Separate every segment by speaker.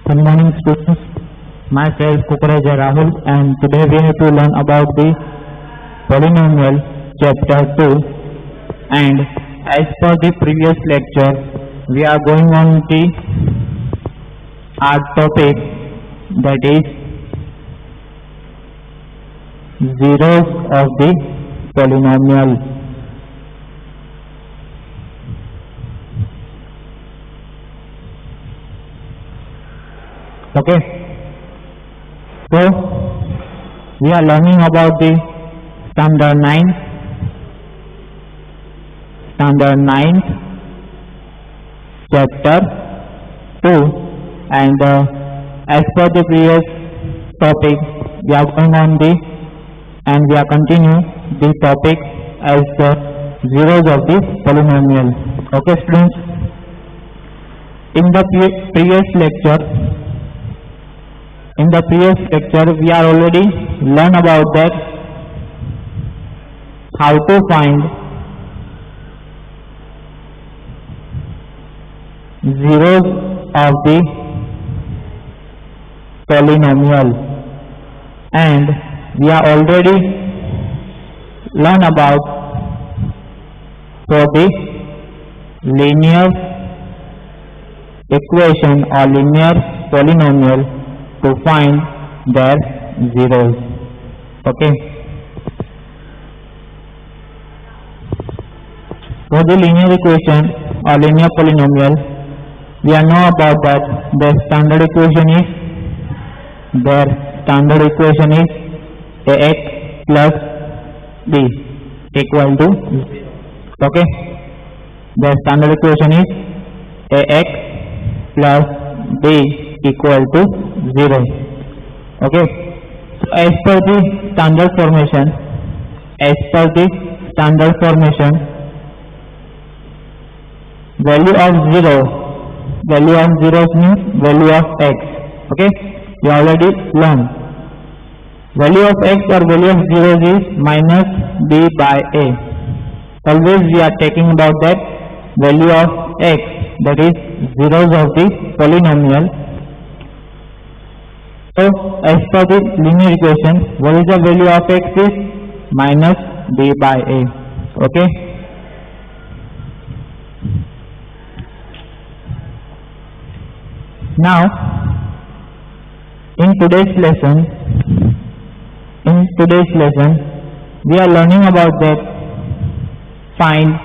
Speaker 1: Good morning, students. Myself Kukreja Rahul, and today we have to learn about the polynomial chapter 2. And as per the previous lecture, we are going on the our topic, that is zeros of the polynomial. Okay, so we are learning about the standard 9th chapter 2, and as per the previous topic, we are going on the and we are continue the topic as the zeros of the polynomial. Okay, students, in the previous lecture we are already learn about that how to find zeros of the polynomial, and we are already learn about for the linear equation or linear polynomial to find their zeros. Okay, for the linear equation or linear polynomial, we know about that their standard equation is ax plus b equal to 0. Okay, the standard equation is ax plus b equal to 0. Okay, so as per the standard formation, value of zeros means value of x. Okay, we already learned value of x or value of zeros is minus b by a. Always we are taking about that value of x, that is zeros of the polynomial. So as per the linear equation, what is the value of x is minus b by a. Okay, now in today's lesson we are learning about that find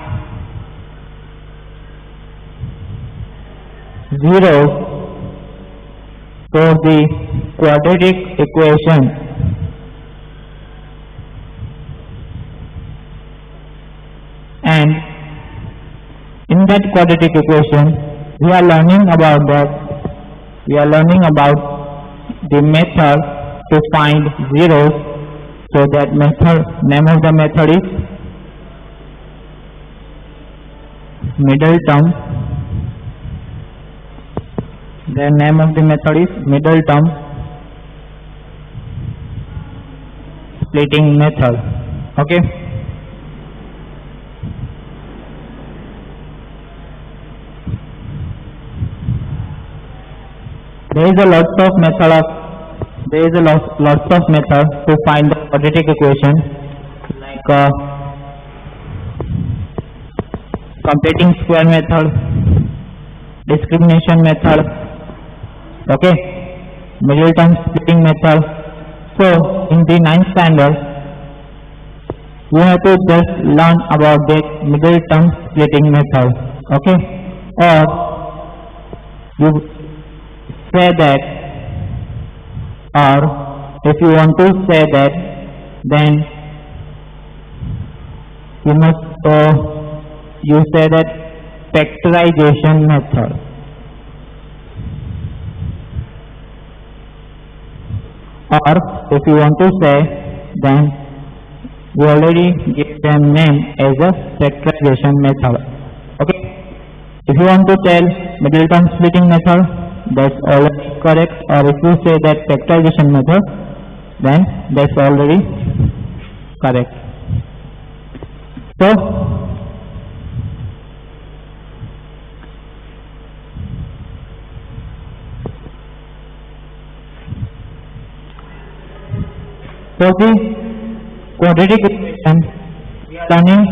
Speaker 1: zeros for the quadratic equation, and in that quadratic equation we are learning about the method to find zeros. So that name of the method is middle term. The name of the method is middle term splitting method. Okay, there is a lots of method to find the quadratic equation, like completing square method, discrimination method, okay, middle term splitting method. So in the 9th standard you have to just learn about the middle term splitting method. Okay, or you say that, or if you want to say that, then you must you say that factorization method. Or if you want to say, then we already give them name as a factorization method. Okay, if you want to tell middle term splitting method, that's already correct, or if you say that factorization method, then that's already correct. So For the quadratic equation, we are learning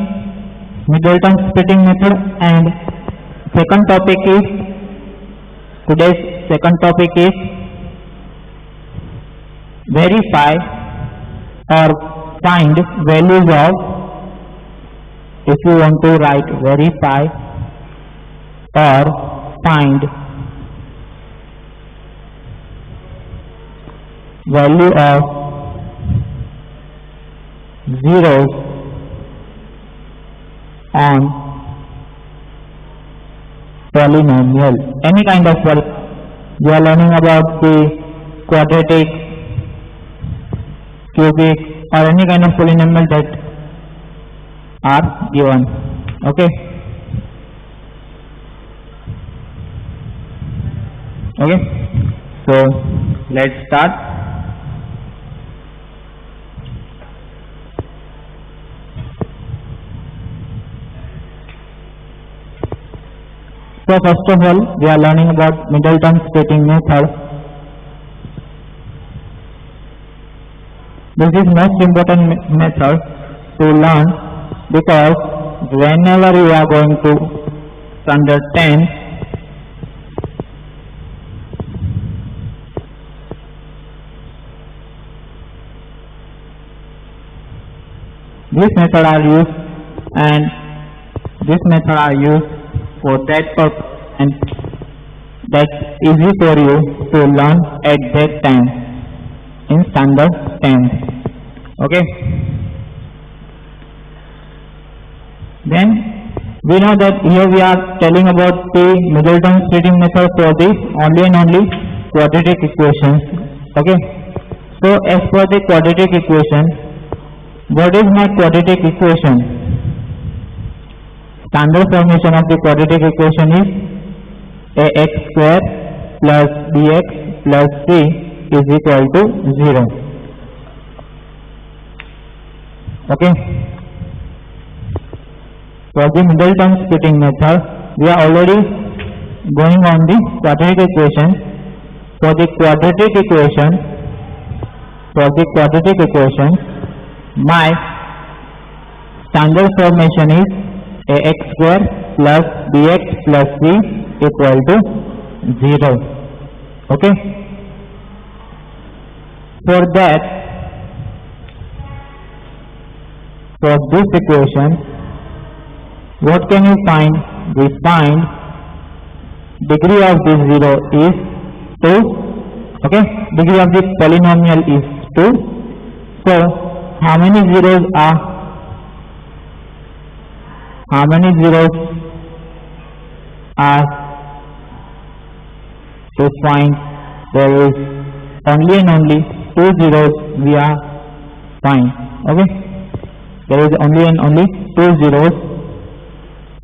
Speaker 1: Middleton splitting method, and today's second topic is verify or find values of, if you want to write verify or find value of zeros on polynomial, any kind of polynomial. We are learning about the quadratic, cubic, or any kind of polynomial that are given. Okay. So let's start. So first of all, we are learning about Middleton splitting method. This is most important method to learn, because whenever you are going to standard 10, this method are used, and this method are used for that purpose, and that's easy for you to learn at that time in standard 10. Okay. Then we know that here we are telling about the Middleton splitting method for the only and only quadratic equations. Okay. So as for the quadratic equation, what is my quadratic equation? Standard formation of the quadratic equation is ax square plus bx plus c is equal to 0. Okay. For the Middleton splitting method, we are already going on the quadratic equation. For the quadratic equation, my standard formation is ax square plus bx plus c equal to 0. Okay. For that, for this equation, what can we find? We find degree of this 0 is 2. Okay. Degree of this polynomial is 2. So how many zeros are? How many zeros are to find? There is only and only 2 zeros we are find. Okay. There is only and only 2 zeros.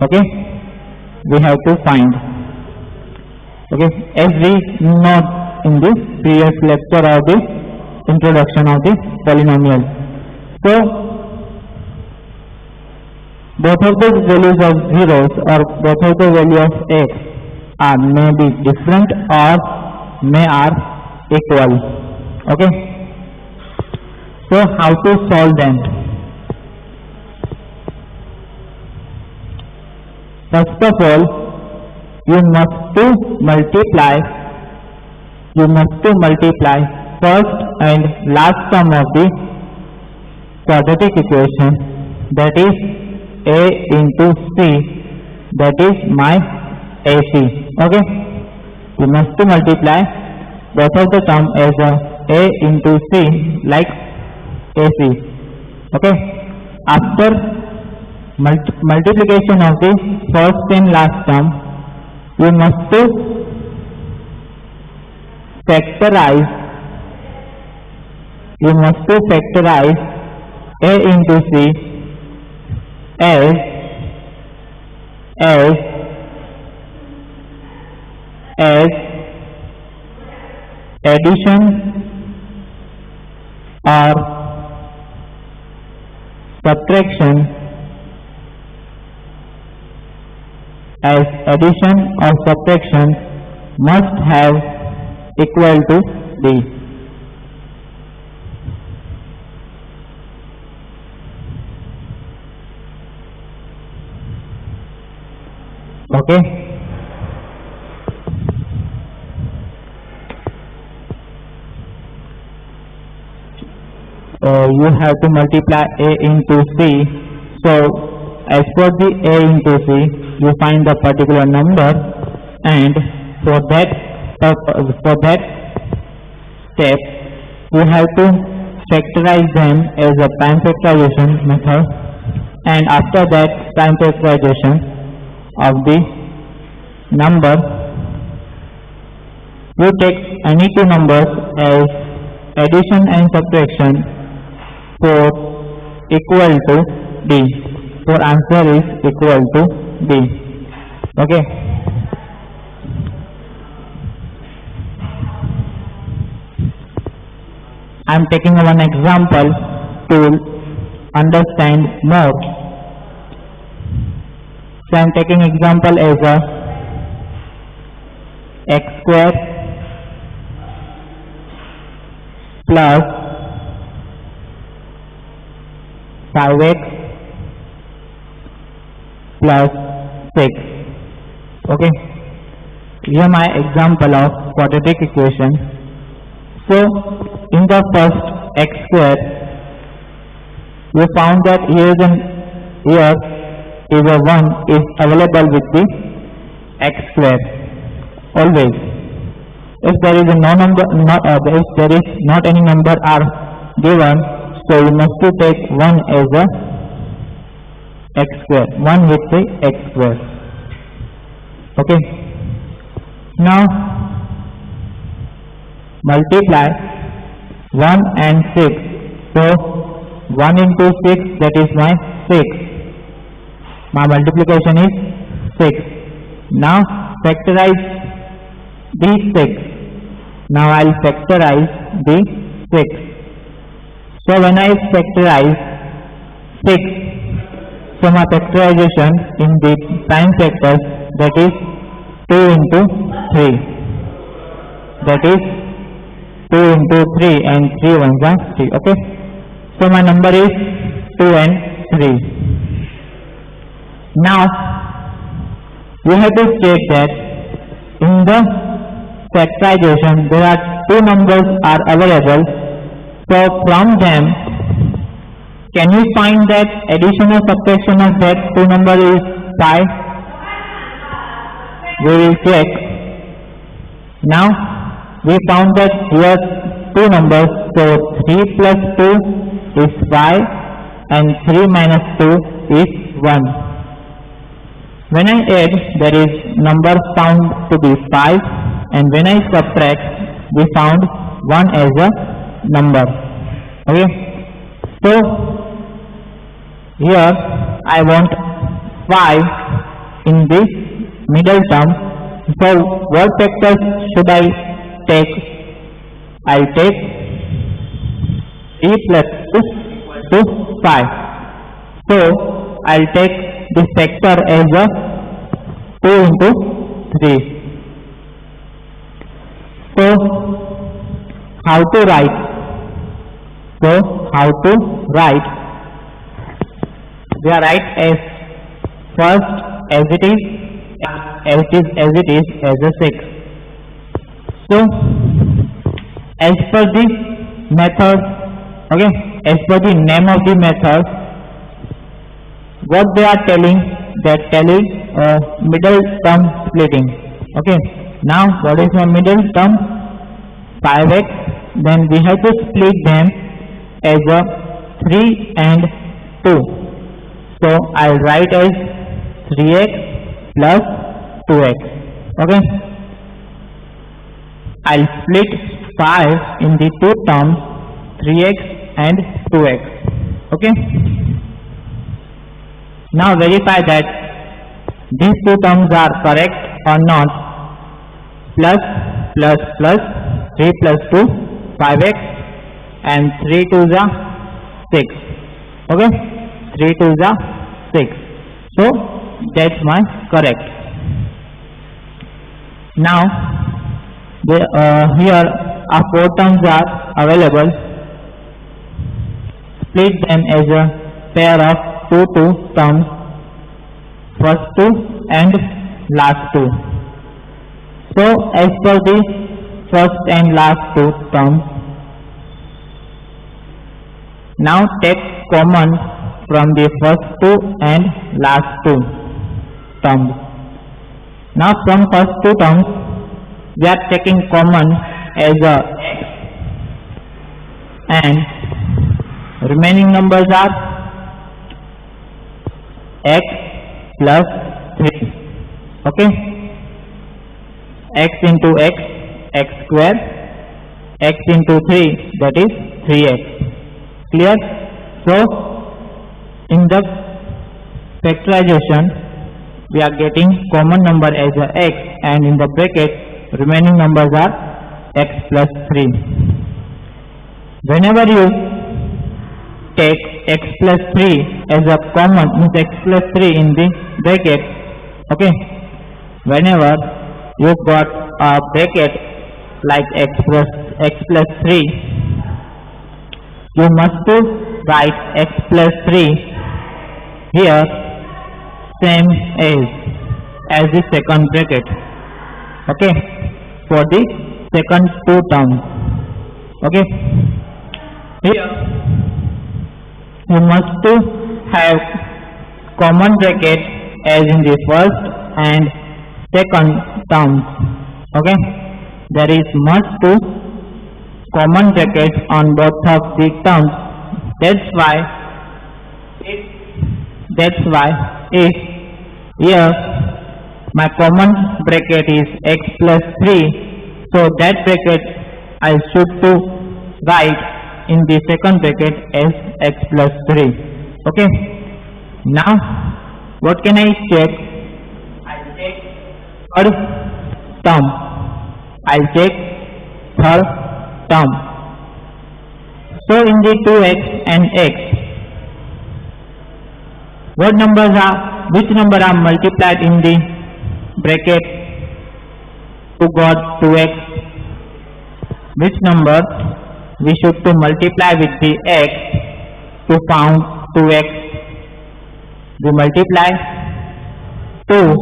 Speaker 1: Okay. We have to find. Okay. As we know in this previous lecture of the introduction of the polynomial. So both of the values of zeros, or both of the value of x, are may be different or may are equal. Okay. So how to solve them? First of all, you must to multiply first and last term of the quadratic equation, that is a into c, that is my ac. Okay. You must to multiply both of the term as a into c, like ac. Okay. After multiplication of the first and last term, you must to factorize a into c as addition or subtraction, as addition or subtraction must have equal to d. Okay. You have to multiply A into C. So as for the A into C, you find the particular number, and for that step you have to factorize them as a prime factorization method, and after that prime factorization of the number, you take any two numbers as addition and subtraction for equal to D. For answer is equal to D. Okay. I am taking one example to understand more. So I am taking example as a x square plus 5x plus 6. Okay. Here my example of quadratic equation. So in the first x square, we found that here is a 1 is available with the x square always. If there is no number, if there is not any number are given, so you must to take 1 as a x square, 1 with the x square. Okay. Now multiply 1 and 6. So 1 into 6, that is my 6. My multiplication is 6. Now factorize the 6. Now I will factorize the 6. So when I factorize 6, so my factorization in the prime factors, that is 2 into 3. That is 2 into 3, and 3 ones are 3. Okay. So my number is 2 and 3. Now you have to check that in the factorization there are two numbers are available. So from them, can you find that addition or subtraction of that two number is 5? We will check. Now we found that here two numbers, so 3 plus 2 is 5 and 3 minus 2 is 1. When I add, there is number found to be 5, and when I subtract, we found 1 as a number. Okay. So here I want 5 in this middle term. So what factors should I take? I take 3 plus 2 to 5. So I will take this factor as a 2 into 3. So how to write? We are write as first as it is as a 6. So as per the method, okay, as per the name of the method, what they are telling, that telling middle term splitting. Okay. Now what is my middle term? 5x. Then we have to split them as a 3 and 2. So I will write as 3x plus 2x. Okay. I will split 5 in the two terms, 3x and 2x. Okay. Now verify that these two terms are correct or not. Plus 3 plus 2, 5x, and 3 2s are 6. Okay. 3 2s are 6. So that's my correct. Now here our 4 terms are available. Split them as a pair of 2 terms, first 2 and last two. So as per the first and last two terms, now take common from the first two and last two terms. Now from first two terms, we are taking common as a x, and remaining numbers are x plus 3. Okay, x into x, x square, x into 3, that is 3x. Clear? So in the factorization, we are getting common number as a x, and in the bracket remaining numbers are x plus 3. Whenever you take x plus 3 as a common, means x plus 3 in the bracket, okay, whenever you got a bracket like x plus 3, you must to write x plus 3 here same as the second bracket, okay, for the second two terms. Okay, here you must to have common bracket as in the first and second terms. Okay, there is must to common brackets on both of the terms. That's why if here my common bracket is x plus 3, so that bracket I should to write in the second bracket as x plus 3. Okay, now what can I check? I'll check third term. I'll check third term. So in the 2x and x, what numbers are, which number are multiplied in the bracket to got 2x? Which number we should to multiply with the x to found 2x? We multiply 2.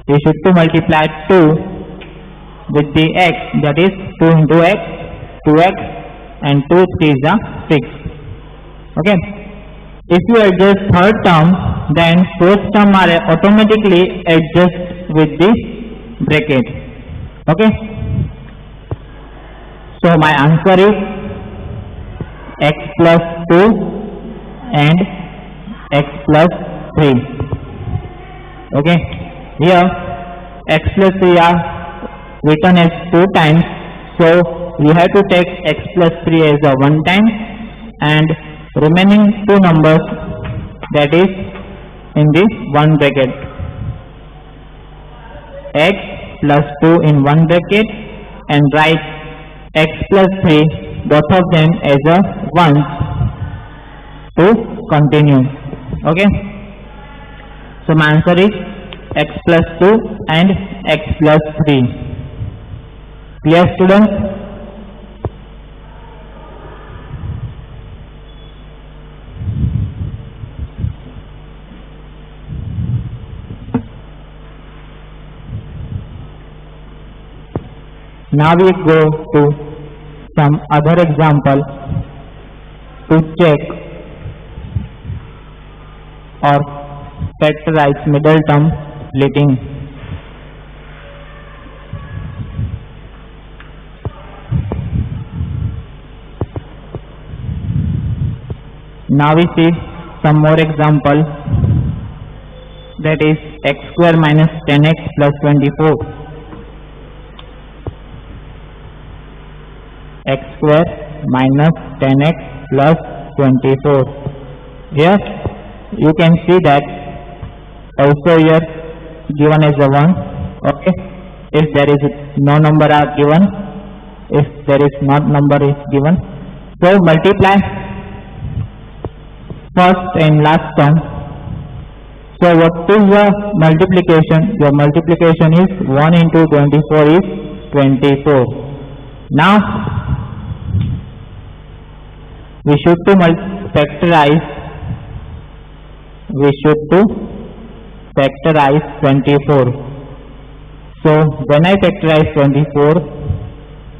Speaker 1: We should to multiply 2 with the x, that is 2 into x, 2x, and 2 3 is 6. Okay, if you adjust third term, then fourth term are automatically adjust with the bracket. Okay, so my answer is x plus 2 and x plus 3. Okay, here x plus 3 are written as 2 times, so you have to take x plus 3 as a 1 time, and remaining two numbers, that is in the one bracket, x plus 2 in one bracket, and write x plus 3 both of them as a 1 to continue. Okay, so my answer is x plus 2 and x plus 3. Clear, students? Now we go to some other example to check or factorize middle term splitting. Now we see some more example, that is x square minus 10x plus 24. X square minus 10x plus 24. Here you can see that also here given as a 1. Okay, if there is no number are given, if there is not number is given, so multiply first and last term. So what is your multiplication? Your multiplication is 1 into 24 is 24. Now we should to factorize. We should to factorize 1 into 24 factorize 24. So when I factorize 24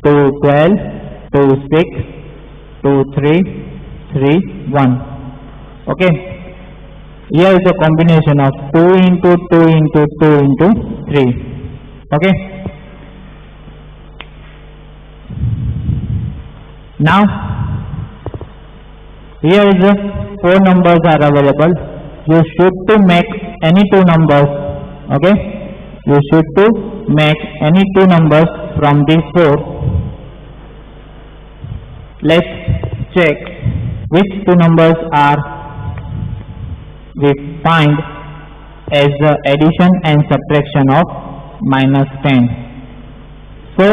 Speaker 1: to 12 to 6 to 3 3 1. Okay, here is a combination of 2 into 2 into 2 into 3. Okay, now here is a 4 numbers are available. You should to make any 2 numbers. Okay, you should to make any 2 numbers from these 4. Let's check which 2 numbers are we find as the addition and subtraction of minus 10. So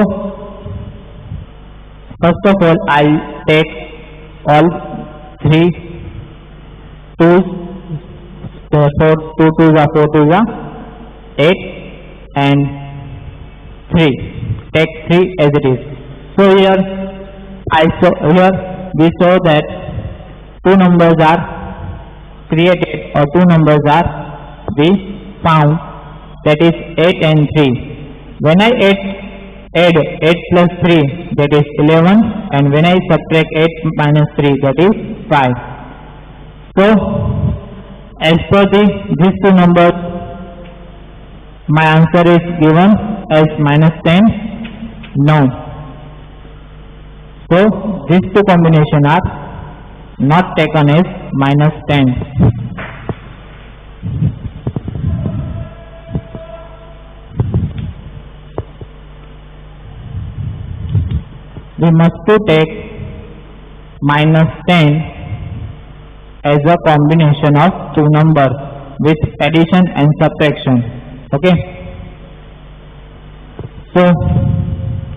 Speaker 1: first of all, I'll take all 3 2's. Therefore 2 2s are 4 2s are 8 and 3. Take 3 as it is. So here we saw that 2 numbers are created, or 2 numbers are we found, that is 8 and 3. When I add 8 plus 3, that is 11, and when I subtract 8 minus 3, that is 5. So as per these 2 numbers, my answer is given as minus 10. No. So these 2 combinations are not taken as minus 10. We must to take minus 10 as a combination of 2 numbers with addition and subtraction. Okay, so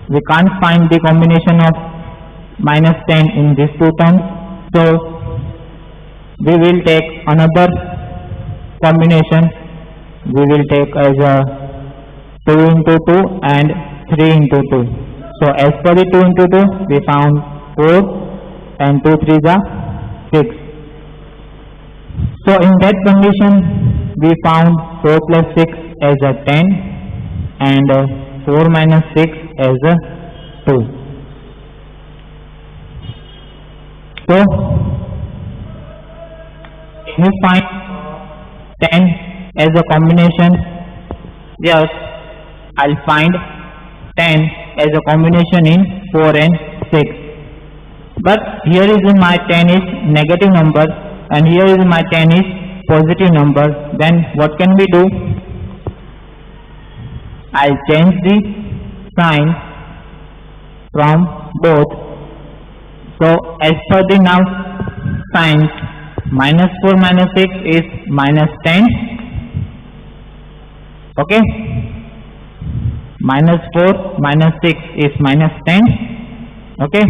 Speaker 1: we can't find the combination of minus 10 in these 2 terms, so we will take another combination. We will take as a 2 into 2 and 3 into 2. So as per the 2 into 2, we found 4 and 2 3s are 6. So in that condition, we found 4 plus 6 as a 10 and 4 minus 6 as a 2. So if we find 10 as a combination, yes, I'll find 10 as a combination in 4 and 6. But here is my 10 is negative number and here is my 10 is positive number. Then what can we do? I'll change the sign from both. So as per the now signs, minus 4 minus 6 is minus 10. Okay, minus 4 minus 6 is minus 10. Okay,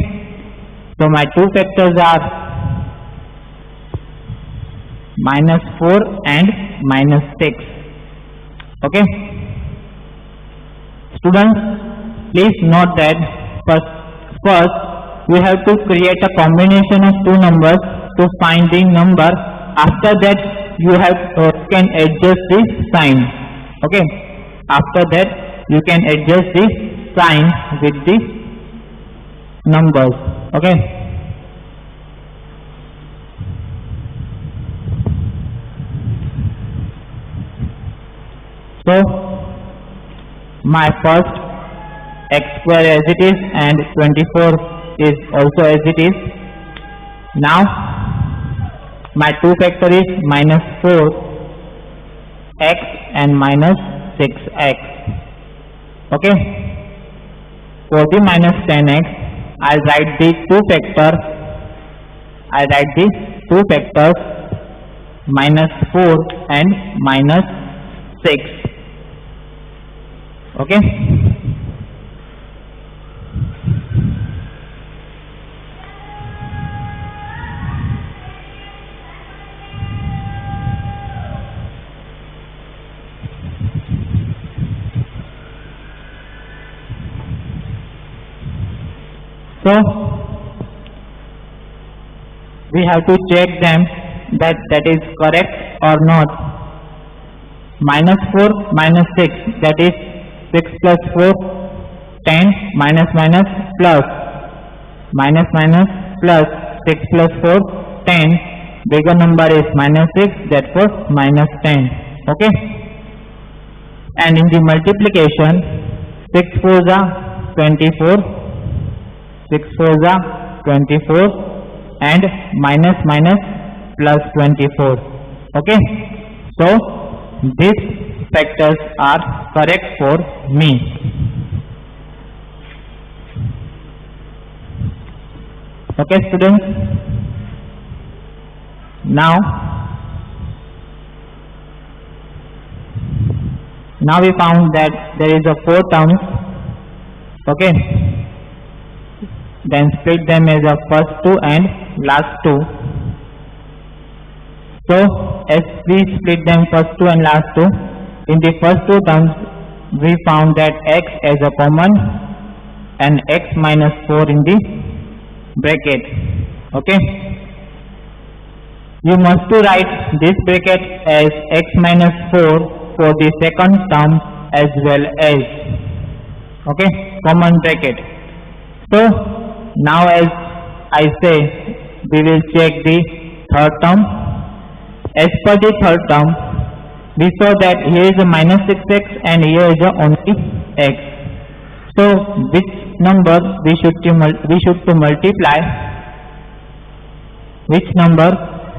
Speaker 1: so my 2 factors are minus 4 and minus 6. Okay, students, please note that first we have to create a combination of 2 numbers to find the number. After that you can adjust the sign. Okay, after that you can adjust the sign with the numbers. Okay, so my first x square as it is and 24 is also as it is. Now my 2 factor is minus 4x and minus 6x. Okay, for the minus 10x, I'll write the 2 factors. I write the 2 factors minus 4 and minus 6. Okay, so we have to check them that is correct or not. minus 4 minus 6, that is 6 plus 4 10, minus minus plus, minus minus plus 6 plus 4 10, bigger number is minus 6, therefore minus 10. Okay, and in the multiplication 6 4s are 24, 6 4s are 24, and minus minus plus 24. Okay, so these factors are correct for me. Okay students, now we found that there is a 4 terms. Okay, then split them as a first 2 and last 2. So as we split them first 2 and last 2, in the first 2 terms we found that x as a common and x minus 4 in the bracket. Okay, you must to write this bracket as x minus 4 for the second term as well as, okay, common bracket. So now as I say, we will check the third term. As per the third term, we saw that here is a minus 6x and here is a only x. So which number we should to multiply? Which number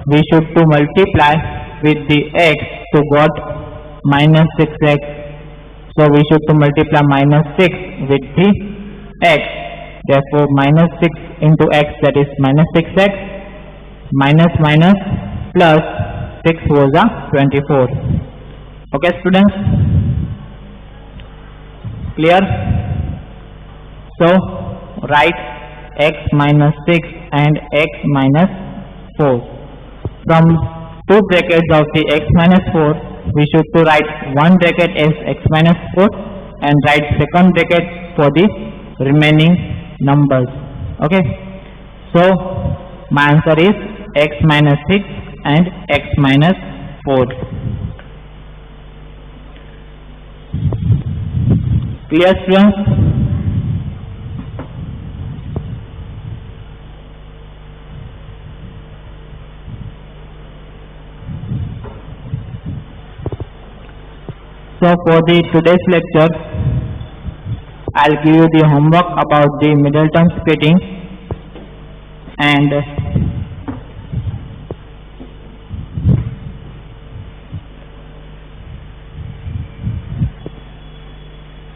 Speaker 1: we should to multiply with the x to got minus 6x? So we should to multiply minus 6 with the x. Therefore minus 6 into x, that is minus 6x, minus minus plus 6 4s are 24. Okay students, clear? So write x minus 6 and x minus 4. From two brackets of the x minus 4, we should to write one bracket as x minus 4 and write second bracket for the remaining numbers. Okay, so my answer is x minus 6 and x minus 4. Clear students? So for the today's lecture, I'll give you the homework about the middle term splitting and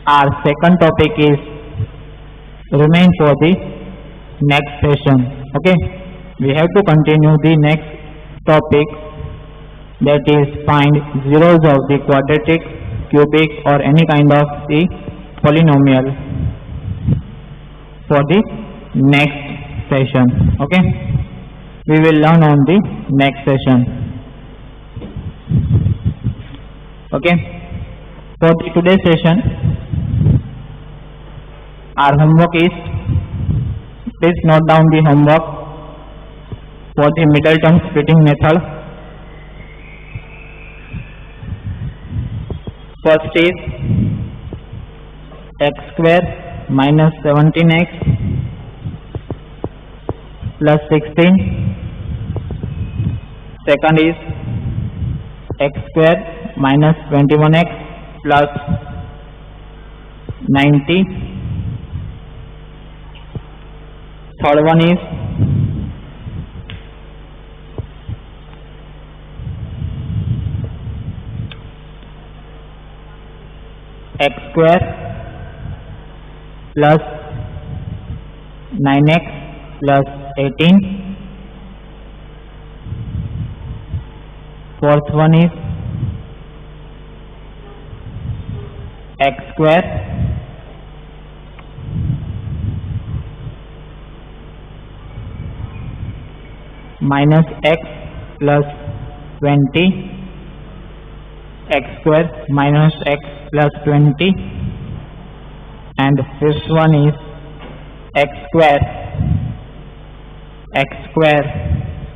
Speaker 1: our second topic is remain for the next session. Okay, we have to continue the next topic, that is find zeros of the quadratic, cubic or any kind of the polynomial for the next session. Okay, we will learn on the next session. Okay, for the today's session, our homework is, please note down the homework for the middle term splitting method. First is x square minus 17x plus 16. Second is x square minus 21x plus 90. Third one is x square plus 9x plus 18. Fourth one is x square minus x plus 20, x square minus x plus 20, and fifth one is x square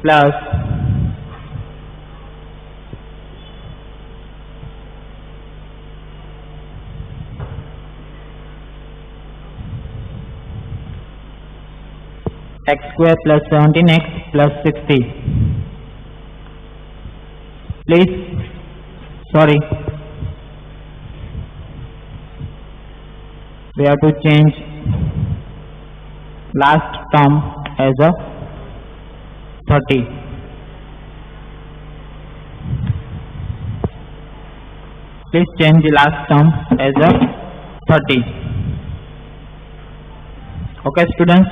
Speaker 1: plus x square plus 17x plus 60. Please, sorry, we have to change last term as a 30. Please change the last term as a 30. Okay, students?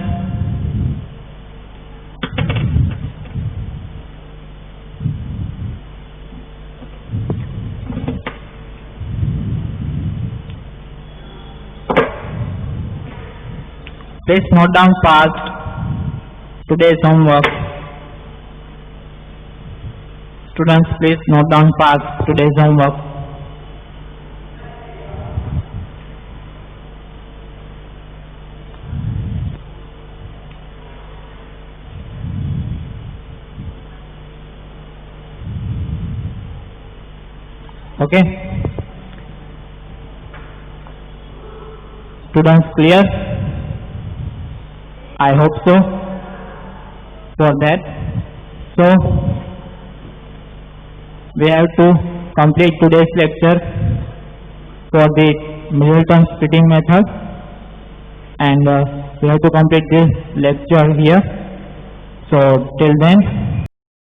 Speaker 1: Please note down fast today's homework. Students, please note down fast today's homework. Okay? Students, clear? I hope so for that. So we have to complete today's lecture for the middle term splitting method, and we have to complete this lecture here. So till then,